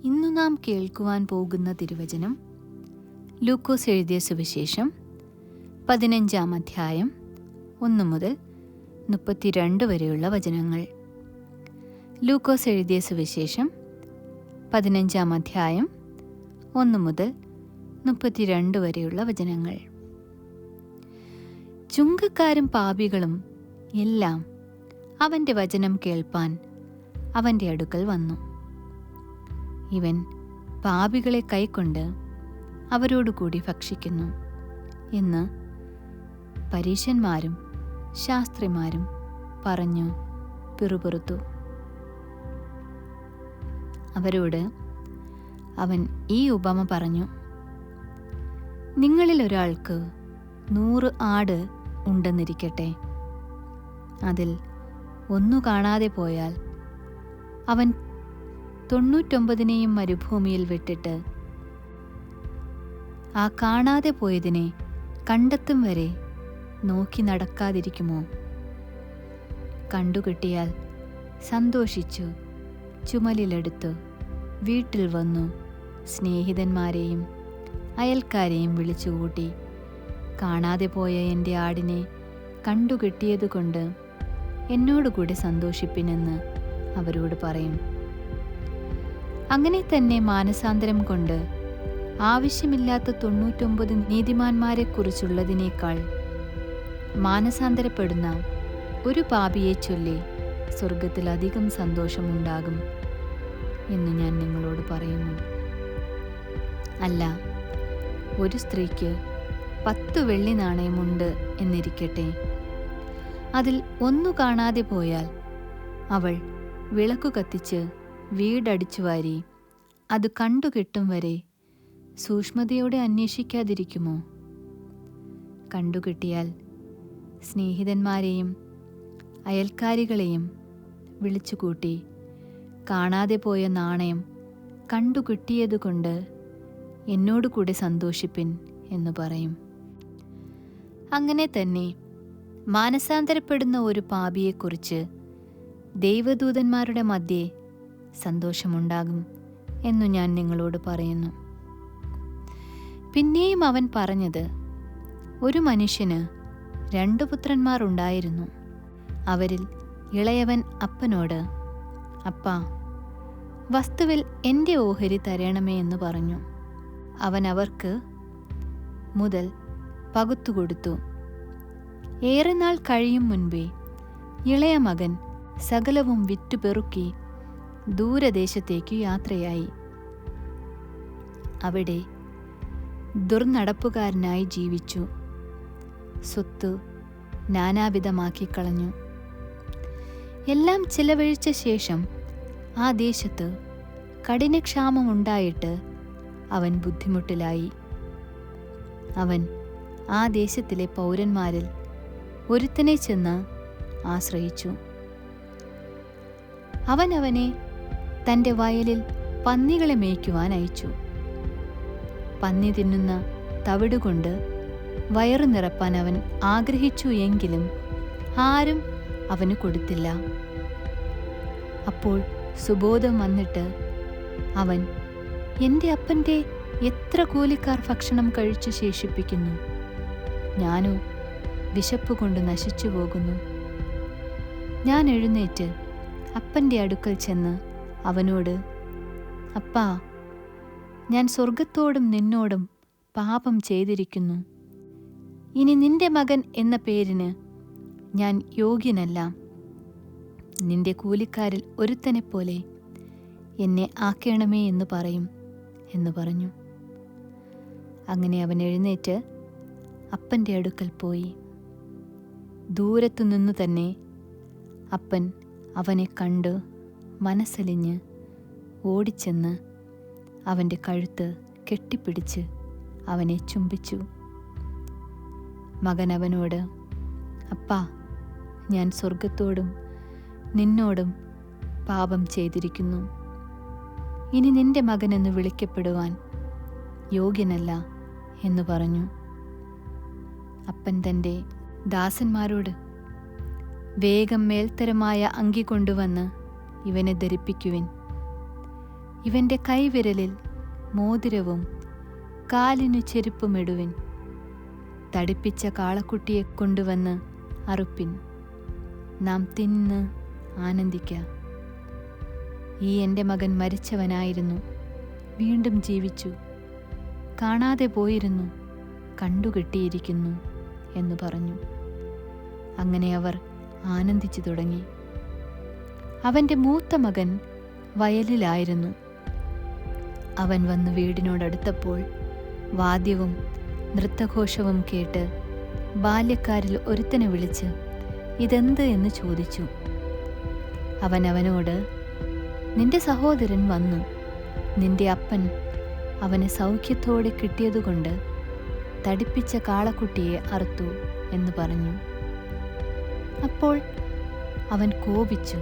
ഇന്നു നാം കേൾക്കുവാൻ പോകുന്ന തിരുവചനം ലൂക്കോസ് എഴുതിയ സുവിശേഷം 15-ാം അധ്യായം 1 മുതൽ 32 വരെയുള്ള വചനങ്ങൾ. ലൂക്കോസ് എഴുതിയ സുവിശേഷം 15-ാം അധ്യായം 1 മുതൽ 32 വരെയുള്ള വചനങ്ങൾ. ചുങ്കക്കാരും പാപികളും എല്ലാം അവൻ്റെ വചനം കേൾപ്പാൻ അവൻ്റെ അടുക്കൽ വന്നു. ഇവൻ പാപികളെ കൈക്കൊണ്ട് അവരോടുകൂടി ഭക്ഷിക്കുന്നു എന്ന് പരീശന്മാരും ശാസ്ത്രിമാരും പറഞ്ഞു പിറുപിറുത്തു. അവരോട് അവൻ ഈ ഉപമ പറഞ്ഞു: നിങ്ങളിൽ ഒരാൾക്ക് 100 ആട് ഉണ്ടെന്നിരിക്കട്ടെ. അതിൽ 1 കാണാതെ പോയാൽ അവൻ 99 മരുഭൂമിയിൽ വിട്ടിട്ട് ആ കാണാതെ പോയതിനെ കണ്ടെത്തും വരെ നോക്കി നടക്കാതിരിക്കുമോ? കണ്ടുകിട്ടിയാൽ സന്തോഷിച്ചു ചുമലിലെടുത്ത് വീട്ടിൽ വന്നു സ്നേഹിതന്മാരെയും അയൽക്കാരെയും വിളിച്ചുകൂട്ടി, കാണാതെ പോയ എൻ്റെ ആടിനെ കണ്ടുകിട്ടിയതുകൊണ്ട് എന്നോടുകൂടി സന്തോഷിപ്പിനെന്ന് അവരോട് പറയും. അങ്ങനെ തന്നെ മാനസാന്തരം കൊണ്ട് ആവശ്യമില്ലാത്ത 99 നീതിമാന്മാരെക്കുറിച്ചുള്ളതിനേക്കാൾ മാനസാന്തരപ്പെടുന്ന ഒരു പാപിയെ ചൊല്ലി സ്വർഗത്തിലധികം സന്തോഷമുണ്ടാകും എന്ന് ഞാൻ നിങ്ങളോട് പറയുന്നു. അല്ല, ഒരു സ്ത്രീക്ക് 10 വെള്ളി നാണയമുണ്ട് എന്നിരിക്കട്ടെ. അതിൽ 1 കാണാതെ പോയാൽ അവൾ വിളക്കു കത്തിച്ച് വീടടിച്ചു വാരി അത് കണ്ടുകിട്ടും വരെ സൂക്ഷ്മതയോടെ അന്വേഷിക്കാതിരിക്കുമോ? കണ്ടുകിട്ടിയാൽ സ്നേഹിതന്മാരെയും അയൽക്കാരികളെയും വിളിച്ചുകൂട്ടി, കാണാതെ പോയ നാണയം കണ്ടുകിട്ടിയതുകൊണ്ട് എന്നോടുകൂടി സന്തോഷിപ്പിൻ എന്ന് പറയും. അങ്ങനെ തന്നെ മാനസാന്തരപ്പെടുന്ന ഒരു പാപിയെക്കുറിച്ച് ദൈവദൂതന്മാരുടെ മധ്യേ സന്തോഷമുണ്ടാകും എന്നു ഞാൻ നിങ്ങളോട് പറയുന്നു. പിന്നെയും അവൻ പറഞ്ഞത്: ഒരു മനുഷ്യന് 2 പുത്രന്മാർ ഉണ്ടായിരുന്നു. അവരിൽ ഇളയവൻ അപ്പനോട്, അപ്പാ, വസ്തുവിൽ എൻ്റെ ഓഹരി തരണമേ എന്ന് പറഞ്ഞു. അവൻ അവർക്ക് മുതൽ പകുത്തുകൊടുത്തു. ഏറെ നാൾ കഴിയും മുൻപേ ഇളയ മകൻ സകലവും വിറ്റുപെറുക്കി ദൂരദേശത്തേക്കു യാത്രയായി. അവിടെ ദുർനടപ്പുകാരനായി ജീവിച്ചു. സ്വത്ത് നാനാവിധമാക്കിക്കളഞ്ഞു. എല്ലാം ചിലവഴിച്ച ശേഷം ആ ദേശത്ത് കഠിനക്ഷാമമുണ്ടായിട്ട് അവൻ ബുദ്ധിമുട്ടിലായി. അവൻ ആ ദേശത്തിലെ പൗരന്മാരിൽ ഒരുത്തനെ ചെന്ന് ആശ്രയിച്ചു. അവൻ അവനെ തൻ്റെ വയലിൽ പന്നികളെ മേയ്ക്കുവാൻ അയച്ചു. പന്നി തിന്നുന്ന തവിടുകൊണ്ട് വയറു നിറപ്പാൻ അവൻ ആഗ്രഹിച്ചു എങ്കിലും ആരും അവന് കൊടുത്തില്ല. അപ്പോൾ സുബോധം വന്നിട്ട് അവൻ, എൻ്റെ അപ്പൻ്റെ എത്ര കൂലിക്കാർ ഭക്ഷണം കഴിച്ചു ശേഷിപ്പിക്കുന്നു, ഞാനോ വിശപ്പ് കൊണ്ട് നശിച്ചു പോകുന്നു. ഞാൻ എഴുന്നേറ്റ് അപ്പൻ്റെ അടുക്കൽ ചെന്ന് അവനോട്, അപ്പാ, ഞാൻ സ്വർഗത്തോടും നിന്നോടും പാപം ചെയ്തിരിക്കുന്നു. ഇനി നിന്റെ മകൻ എന്ന പേരിന് ഞാൻ യോഗ്യനല്ല. നിന്റെ കൂലിക്കാരിൽ ഒരുത്തനെപ്പോലെ എന്നെ ആക്കേണമേ എന്ന് പറയും എന്ന് പറഞ്ഞു. അങ്ങനെ അവൻ എഴുന്നേറ്റ് അപ്പൻ്റെ അടുക്കൽ പോയി. ദൂരത്തുനിന്നു തന്നെ അപ്പൻ അവനെ കണ്ട് മനസ്സലിഞ്ഞ് ഓടിച്ചെന്ന് അവൻ്റെ കഴുത്ത് കെട്ടിപ്പിടിച്ച് അവനെ ചുംബിച്ചു. മകൻ അവനോട്, അപ്പാ, ഞാൻ സ്വർഗത്തോടും നിന്നോടും പാപം ചെയ്തിരിക്കുന്നു. ഇനി നിന്റെ മകനെന്ന് വിളിക്കപ്പെടുവാൻ യോഗ്യനല്ല എന്ന് പറഞ്ഞു. അപ്പൻ തൻ്റെ ദാസന്മാരോട്, വേഗം മേൽത്തരമായ അങ്കി കൊണ്ടുവന്ന് ഇവനെ ധരിപ്പിക്കുവിൻ, ഇവൻ്റെ കൈവിരലിൽ മോതിരവും കാലിനു ചെരുപ്പുമിടുവിൻ. തടിപ്പിച്ച കാളക്കുട്ടിയെ കൊണ്ടുവന്ന് അറുപ്പിൻ. നാം തിന്ന് ആനന്ദിക്കാം. ഈ എൻ്റെ മകൻ മരിച്ചവനായിരുന്നു, വീണ്ടും ജീവിച്ചു. കാണാതെ പോയിരുന്നു, കണ്ടുകിട്ടിയിരിക്കുന്നു എന്ന് പറഞ്ഞു. അങ്ങനെ അവർ ആനന്ദിച്ചു തുടങ്ങി. അവൻ്റെ മൂത്ത മകൻ വയലിലായിരുന്നു. അവൻ വന്ന് വീടിനോടടുത്തപ്പോൾ വാദ്യവും നൃത്തഘോഷവും കേട്ട് ബാല്യക്കാരിൽ ഒരുത്തനെ വിളിച്ച് ഇതെന്ത് എന്ന് ചോദിച്ചു. അവൻ അവനോട്, നിന്റെ സഹോദരൻ വന്നു, നിന്റെ അപ്പൻ അവനെ സൗഖ്യത്തോടെ കിട്ടിയതുകൊണ്ട് തടിപ്പിച്ച കാളക്കുട്ടിയെ അറുത്തു എന്ന് പറഞ്ഞു. അപ്പോൾ അവൻ കോപിച്ചു,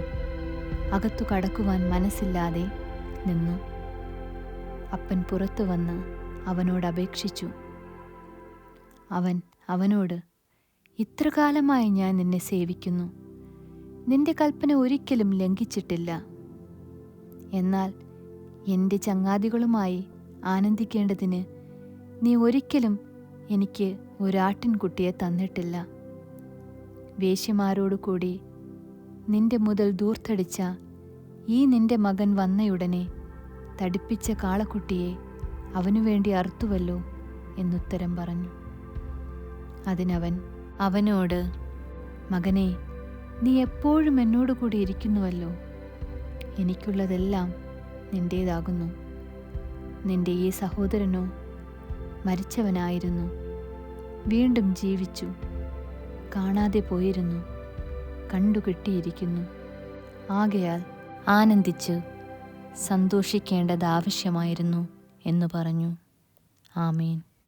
അകത്തു കടക്കുവാൻ മനസ്സില്ലാതെ നിന്നു. അപ്പൻ പുറത്തു വന്ന് അവനോട് അപേക്ഷിച്ചു. അവൻ അവനോട്, ഇത്ര കാലമായി ഞാൻ നിന്നെ സേവിക്കുന്നു, നിന്റെ കൽപ്പന ഒരിക്കലും ലംഘിച്ചിട്ടില്ല. എന്നാൽ എൻ്റെ ചങ്ങാതികളുമായി ആനന്ദിക്കേണ്ടതിന് നീ ഒരിക്കലും എനിക്ക് ഒരാട്ടിൻകുട്ടിയെ തന്നിട്ടില്ല. വേശ്യമാരോടു കൂടി നിന്റെ മുതൽ ദൂർത്തടിച്ച ഈ നിന്റെ മകൻ വന്നയുടനെ തടിപ്പിച്ച കാളക്കുട്ടിയെ അവനു വേണ്ടി അറുത്തുവല്ലോ എന്നുത്തരം പറഞ്ഞു. അതിനവൻ അവനോട്, മകനെ, നീ എപ്പോഴും എന്നോടുകൂടി ഇരിക്കുന്നുവല്ലോ, എനിക്കുള്ളതെല്ലാം നിന്റേതാകുന്നു. നിന്റെ ഈ സഹോദരനോ മരിച്ചവനായിരുന്നു, വീണ്ടും ജീവിച്ചു. കാണാതെ പോയിരുന്നു, കണ്ടുകിട്ടിയിരിക്കുന്നു. ആകയാൽ ആനന്ദിച്ച് സന്തോഷിക്കേണ്ടത് ആവശ്യമായിരുന്നു എന്നു പറഞ്ഞു. ആമേൻ.